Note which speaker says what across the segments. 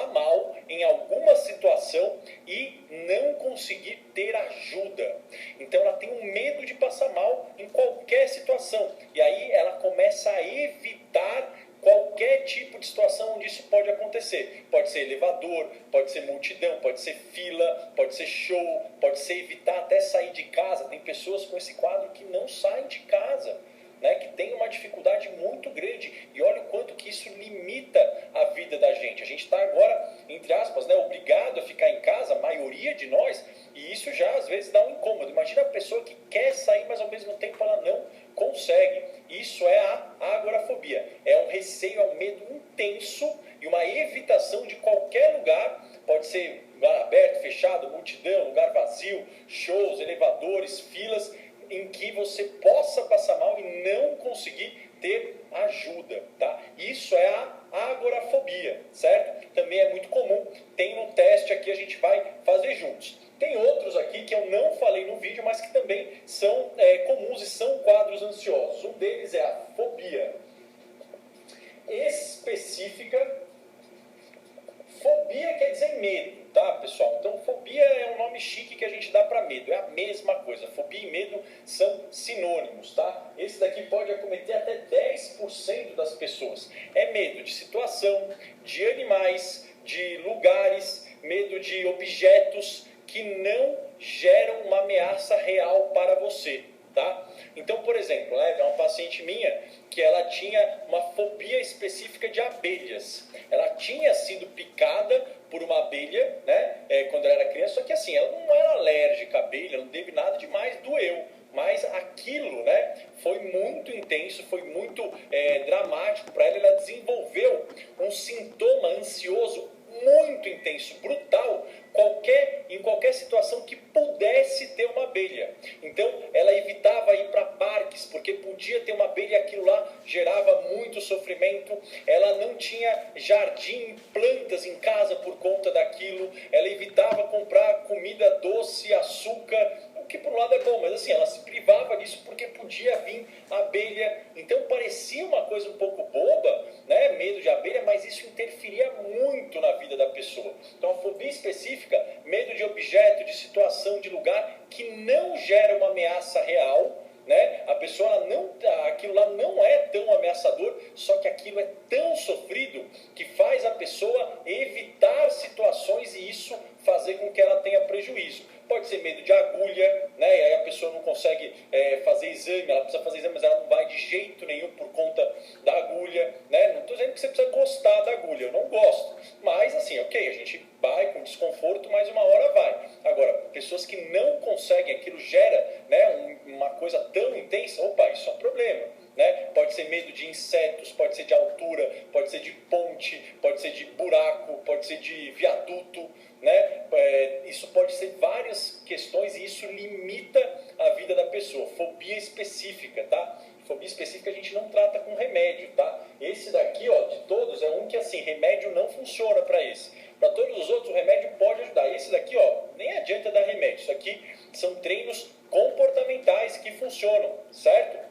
Speaker 1: mal em alguma situação e não conseguir ter ajuda. Então ela tem um medo de passar mal em qualquer situação. E aí ela começa a evitar qualquer tipo de situação onde isso pode acontecer. Pode ser elevador, pode ser multidão, pode ser fila, pode ser show, pode ser evitar até sair de casa. Tem pessoas com esse quadro que não saem de casa, né, que tem uma dificuldade muito grande. E olha o quanto que isso limita a vida da gente. A gente está agora, entre aspas, né, obrigado a ficar em casa, a maioria de nós, e isso já às vezes dá um incômodo. Imagina a pessoa que quer sair, mas ao mesmo tempo ela não consegue. Isso é a agorafobia. É um receio, é um medo intenso e uma evitação de qualquer lugar. Pode ser lugar aberto, fechado, multidão, lugar vazio, shows, elevadores, filas, em que você possa passar mal e não conseguir ter ajuda, tá? Isso é a agorafobia, certo? Também é muito comum. Tem um teste aqui, a gente vai fazer juntos. Tem outros aqui que eu não falei no vídeo, mas que também são comuns e são quadros ansiosos. Um deles é a fobia específica. Fobia quer dizer medo, tá, pessoal? Então, fobia é um nome chique que a gente dá para medo. É a mesma coisa. Fobia e medo são sinônimos, tá? Esse daqui pode acometer até 10% das pessoas. É medo de situação, de animais, de lugares, medo de objetos que não geram uma ameaça real para você, tá? Então, por exemplo, é uma paciente minha que ela tinha uma fobia específica de abelhas. Ela tinha sido picada por uma abelha, né, quando ela era criança, só que assim, ela não era alérgica à abelha, não teve nada demais, doeu. Mas aquilo, né, foi muito intenso, foi muito dramático para ela. Ela desenvolveu um sintoma ansioso muito intenso, brutal, em qualquer situação que pudesse ter uma abelha. Então, ela evitava ir para parques, porque podia ter uma abelha e aquilo lá gerava muito sofrimento. Ela não tinha jardim, plantas em casa por conta daquilo. Ela evitava comprar comida doce, açúcar, o que por um lado é bom, mas assim, ela se privava disso porque podia vir abelha. Então, parecia uma coisa um pouco boba, né, medo de abelha, mas isso interferia muito na vida da pessoa. Então, a fobia específica, medo de objeto, de situação, de lugar que não gera uma ameaça real, né? A pessoa, aquilo lá não é tão ameaçador, só que aquilo é tão sofrido que faz a pessoa evitar situações e isso fazer com que ela tenha prejuízo. Pode ser medo de agulha, né? E aí a pessoa não consegue fazer exame, ela precisa fazer exame, mas ela não vai de jeito nenhum por conta da agulha, né? Não estou dizendo que você precisa gostar da agulha, eu não gosto. Mas assim, ok, a gente vai com desconforto, mas uma hora vai. Agora, pessoas que não conseguem, aquilo gera, né, uma coisa tão intensa, opa, isso é um problema. Né? Pode ser medo de insetos, pode ser de altura, pode ser de ponte, pode ser de buraco, pode ser de viaduto, né? Isso pode ser várias questões e isso limita a vida da pessoa. Fobia específica, tá? Fobia específica a gente não trata com remédio, tá? Esse daqui, ó, de todos, é um que assim, remédio não funciona para esse. Para todos os outros, o remédio pode ajudar. Esse daqui, ó, nem adianta dar remédio. Isso aqui são treinos comportamentais que funcionam, certo?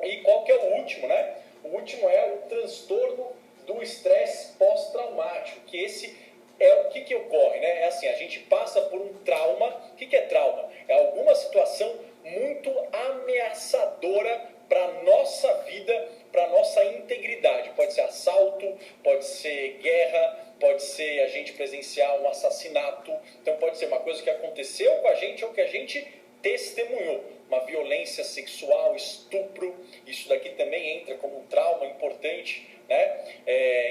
Speaker 1: E qual que é o último, né? O último é o transtorno do estresse pós-traumático, que esse é o que ocorre, né? É assim, a gente passa por um trauma. O que é trauma? É alguma situação muito ameaçadora para a nossa vida, para a nossa integridade. Pode ser assalto, pode ser guerra, pode ser a gente presenciar um assassinato. Então pode ser uma coisa que aconteceu com a gente ou que a gente testemunhou. Uma violência sexual, estupro, isso daqui também entra como um trauma importante, né?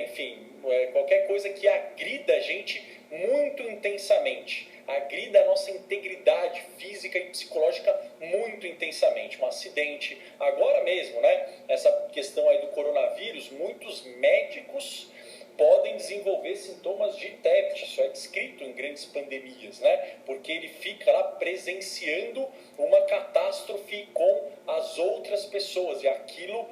Speaker 1: Enfim, qualquer coisa que agrida a gente muito intensamente, agrida a nossa integridade física e psicológica muito intensamente. Um acidente, agora mesmo, né? Essa questão aí do coronavírus, muitos médicos podem desenvolver sintomas de TEPT, isso é descrito em grandes pandemias, né? Porque ele fica lá presenciando uma catástrofe com as outras pessoas e aquilo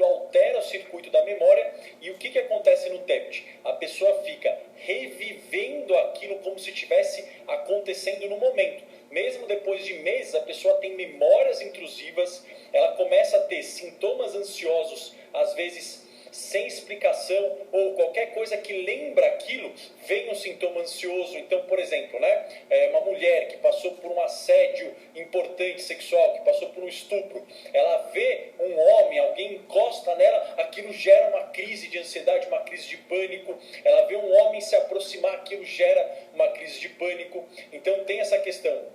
Speaker 1: altera o circuito da memória. E o que acontece no TEPT? A pessoa fica revivendo aquilo como se estivesse acontecendo no momento. Mesmo depois de meses, a pessoa tem memórias intrusivas, ela começa a ter sintomas ansiosos, às vezes sem explicação, ou qualquer coisa que lembra aquilo, vem um sintoma ansioso. Então, por exemplo, né, uma mulher que passou por um assédio importante sexual, que passou por um estupro, ela vê um homem, alguém encosta nela, aquilo gera uma crise de ansiedade, uma crise de pânico. Ela vê um homem se aproximar, aquilo gera uma crise de pânico. Então tem essa questão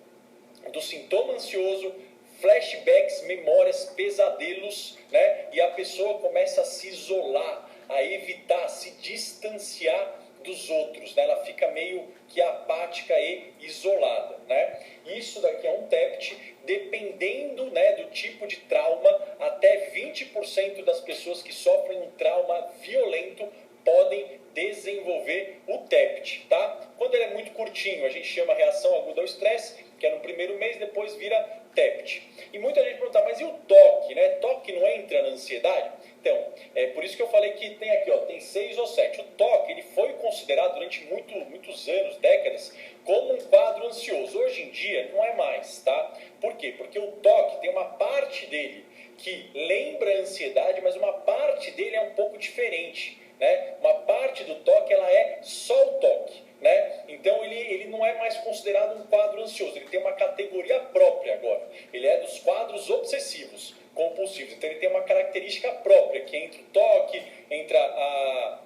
Speaker 1: do sintoma ansioso, flashbacks, memórias, pesadelos, né? E a pessoa começa a se isolar, a evitar, a se distanciar dos outros, né? Ela fica meio que apática e isolada, né? Isso daqui é um TEPT, dependendo, né, do tipo de trauma, até 20% das pessoas que sofrem um trauma violento podem desenvolver o TEPT, tá? Quando ele é muito curtinho, a gente chama reação aguda ao estresse, que é no primeiro mês, depois vira TEPT. E muita gente pergunta, mas e o TOC, né? TOC não entra na ansiedade? Então, é por isso que eu falei que tem aqui, ó, tem 6 ou 7. O TOC, ele foi considerado durante muitos anos, décadas, como um quadro ansioso. Hoje em dia, não é mais, tá? Por quê? Porque o TOC tem uma parte dele que lembra a ansiedade, mas uma parte dele é um pouco diferente, né? Uma parte do TOC, ela é só o TOC, né? Então ele não é mais considerado um quadro ansioso, ele tem uma categoria própria agora. Ele é dos quadros obsessivos compulsivos, então ele tem uma característica própria, que entra o TOC, entra a,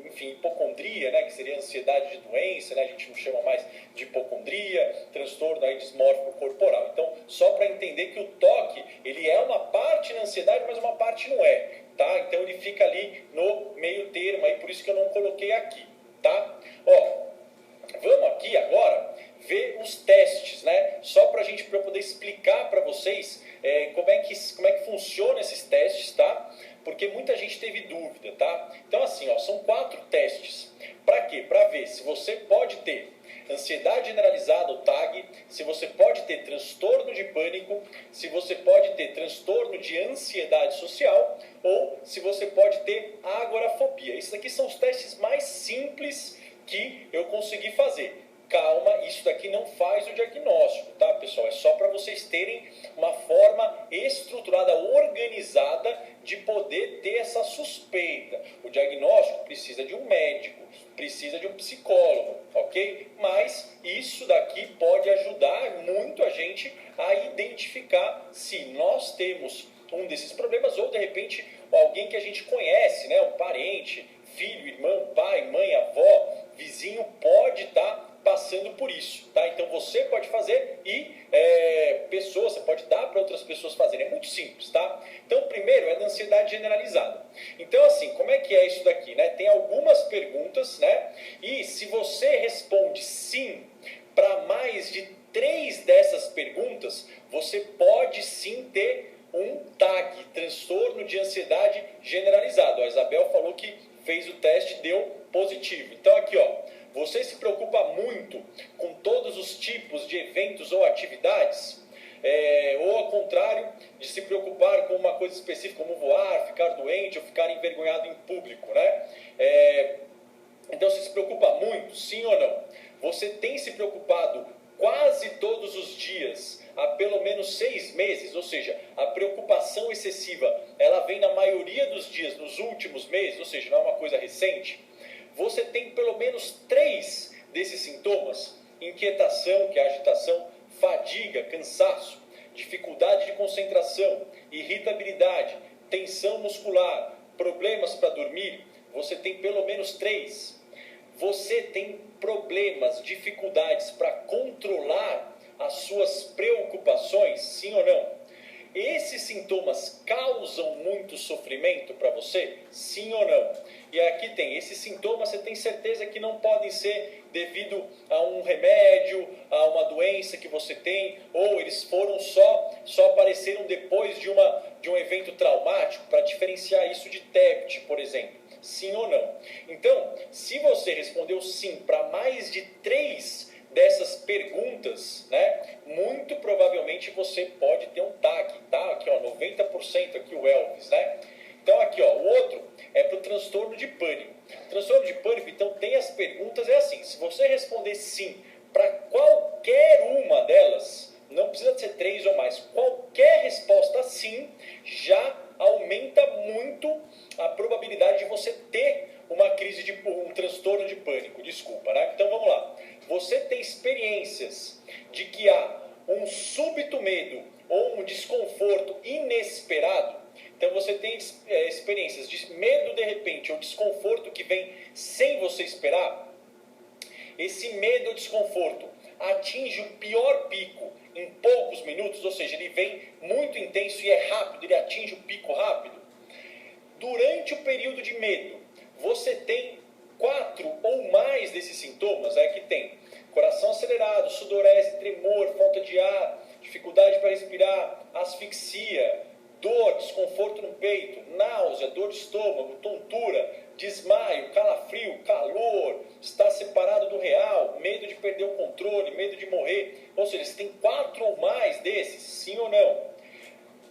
Speaker 1: enfim, hipocondria, né? Que seria ansiedade de doença, né? A gente não chama mais de hipocondria, transtorno aí dismórfico corporal. Então, só para entender que o TOC, ele é uma parte na ansiedade, mas uma parte não é, tá? Então ele fica ali no meio termo, aí por isso que eu não coloquei aqui, tá? Ó, vamos aqui agora ver os testes, né? Só para eu poder explicar para vocês como é que funciona esses testes, tá? Porque muita gente teve dúvida, tá? Então assim, ó, são 4 testes. Para quê? Para ver se você pode ter ansiedade generalizada, o TAG, se você pode ter transtorno de pânico, se você pode ter transtorno de ansiedade social ou se você pode ter agorafobia. Esses aqui são os testes mais simples que eu consegui fazer. Calma, isso daqui não faz o diagnóstico, tá, pessoal? É só para vocês terem uma forma estruturada, organizada de poder ter essa suspeita. O diagnóstico precisa de um médico, precisa de um psicólogo, ok? Mas isso daqui pode ajudar muito a gente a identificar se nós temos um desses problemas ou, de repente, alguém que a gente conhece, né? Um parente, filho, irmão, pai, mãe, avó, vizinho, pode estar passando por isso, tá? Então você pode fazer e você pode dar para outras pessoas fazerem. É muito simples, tá? Então, primeiro é da ansiedade generalizada. Então, assim, como é que é isso daqui, né? Tem algumas perguntas, né? E se você responde sim para mais de 3 dessas perguntas, você pode sim ter um TAG, transtorno de ansiedade generalizado. A Isabel falou que fez o teste e deu positivo. Então aqui, ó, você se preocupa muito com todos os tipos de eventos ou atividades? Ou ao contrário, de se preocupar com uma coisa específica, como voar, ficar doente ou ficar envergonhado em público, né? Então você se preocupa muito, sim ou não? Você tem se preocupado quase todos os dias, há pelo menos 6 meses, ou seja, a preocupação excessiva, ela vem na maioria dos dias, nos últimos meses, ou seja, não é uma coisa recente. Você tem pelo menos 3 desses sintomas: inquietação, que é agitação, fadiga, cansaço, dificuldade de concentração, irritabilidade, tensão muscular, problemas para dormir. Você tem pelo menos 3. Você tem problemas, dificuldades para controlar as suas preocupações, sim ou não? Esses sintomas causam muito sofrimento para você, sim ou não? E aqui tem, esses sintomas você tem certeza que não podem ser devido a um remédio, a uma doença que você tem, ou eles foram só apareceram depois de um evento traumático, para diferenciar isso de TEPT, por exemplo. Sim ou não? Então, se você respondeu sim para mais de 3 dessas perguntas, né, muito provavelmente você pode ter um TAG, tá? Aqui, ó, 90% aqui o Elvis, né? Então, aqui, ó, o outro é para o transtorno de pânico. Transtorno de pânico, então, tem as perguntas, é assim, se você responder sim para qualquer uma delas, não precisa ser 3 ou mais, qualquer resposta sim, já aumenta muito a probabilidade de você ter uma crise de um transtorno de pânico, desculpa, né? Então vamos lá. Você tem experiências de que há um súbito medo ou um desconforto inesperado. Então você tem experiências de medo de repente ou desconforto que vem sem você esperar. Esse medo ou desconforto atinge o pior pico em poucos minutos, ou seja, ele vem muito intenso e é rápido, ele atinge o pico rápido. Durante o período de medo, você tem 4 ou mais desses sintomas, que tem coração acelerado, sudorese, tremor, falta de ar, dificuldade para respirar, asfixia, dor, desconforto no peito, náusea, dor de estômago, tontura, desmaio, calafrio, calor, estar separado do real, medo de perder o controle, medo de morrer. Ou seja, você tem 4 ou mais desses, sim ou não?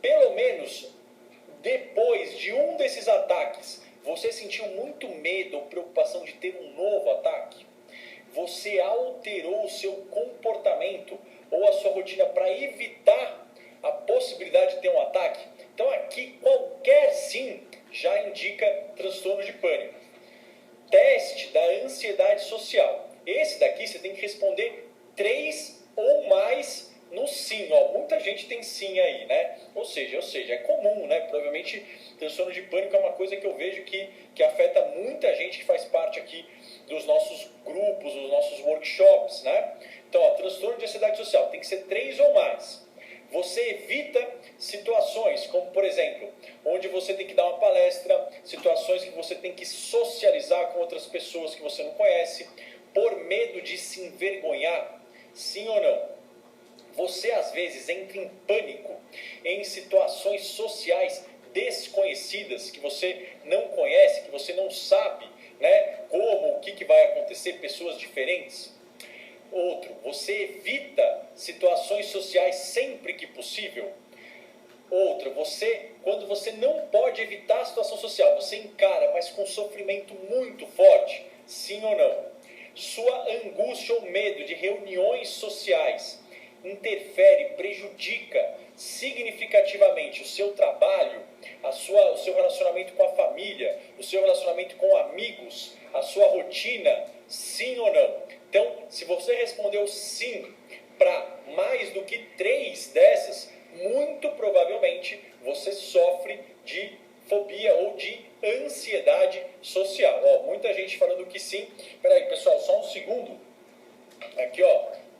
Speaker 1: Pelo menos depois de um desses ataques, você sentiu muito medo ou preocupação de ter um novo ataque? Você alterou o seu comportamento ou a sua rotina para evitar a possibilidade de ter um ataque? Então aqui qualquer sim já indica transtorno de pânico. Teste da ansiedade social. Esse daqui você tem que responder 3 ou mais no sim. Muita gente tem sim aí, né? Ou seja, é comum, né? Provavelmente transtorno de pânico é uma coisa que eu vejo que afeta muita gente que faz parte aqui dos nossos grupos, dos nossos workshops, né? Então, transtorno de ansiedade social tem que ser 3 ou mais. Você evita situações como, por exemplo, onde você tem que dar uma palestra, situações que você tem que socializar com outras pessoas que você não conhece, por medo de se envergonhar, sim ou não? Você às vezes entra em pânico em situações sociais desconhecidas, que você não conhece, que você não sabe, né, como, o que vai acontecer, pessoas diferentes. Outro, você evita situações sociais sempre que possível. Outro, quando você não pode evitar a situação social, você encara, mas com sofrimento muito forte, sim ou não? Sua angústia ou medo de reuniões sociais interfere, prejudica significativamente o seu trabalho, o seu relacionamento com a família, o seu relacionamento com amigos, a sua rotina, sim ou não? Então, se você respondeu sim para mais do que 3 dessas, muito provavelmente você sofre de fobia ou de ansiedade social. Muita gente falando que sim. Peraí, pessoal, só um segundo. Aqui,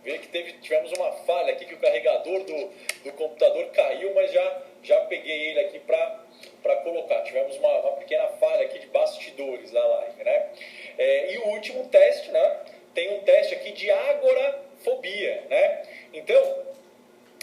Speaker 1: vê que tivemos uma falha aqui, que o carregador do computador caiu, mas já peguei ele aqui para colocar. Tivemos uma pequena falha aqui de bastidores da live, né? E o último teste, né? Tem um teste aqui de agorafobia, né? Então,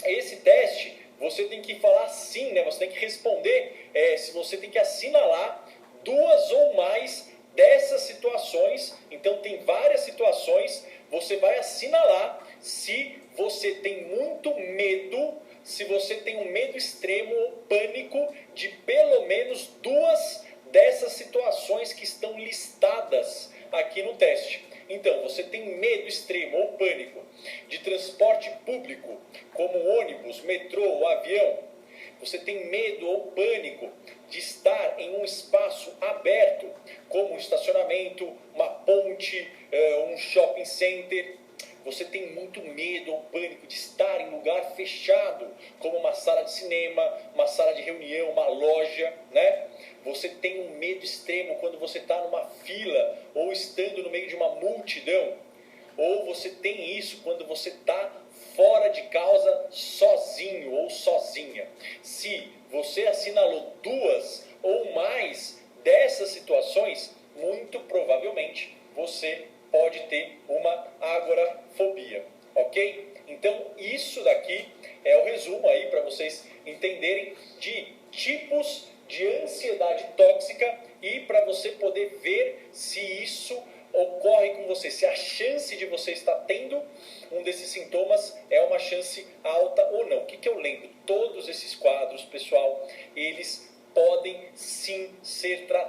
Speaker 1: esse teste, você tem que falar sim, né? Você tem que responder, se você tem que assinalar 2 ou mais dessas situações. Então, tem várias situações, você vai assinalar se você tem muito medo, se você tem um medo extremo ou pânico de pelo menos 2 dessas situações que estão listadas aqui no teste. Então, você tem medo extremo ou pânico de transporte público, como ônibus, metrô ou avião. Você tem medo ou pânico de estar em um espaço aberto, como um estacionamento, uma ponte, um shopping center. Você tem muito medo ou pânico de estar em lugar fechado, como uma sala de cinema, uma sala de reunião, uma loja, né? Você tem um medo extremo quando você está numa fila ou estando no meio de uma multidão. Ou você tem isso quando você está fora de casa sozinho ou sozinha. Se você assinalou 2 ou mais dessas situações, muito provavelmente você pode ter uma agorafobia, ok? Então, isso daqui é o resumo aí para vocês entenderem de tipos de ansiedade tóxica e para você poder ver se isso ocorre com você, se a chance de você estar tendo um desses sintomas é uma chance alta ou não. O que eu lembro? Todos esses quadros, pessoal, eles podem sim ser tratados.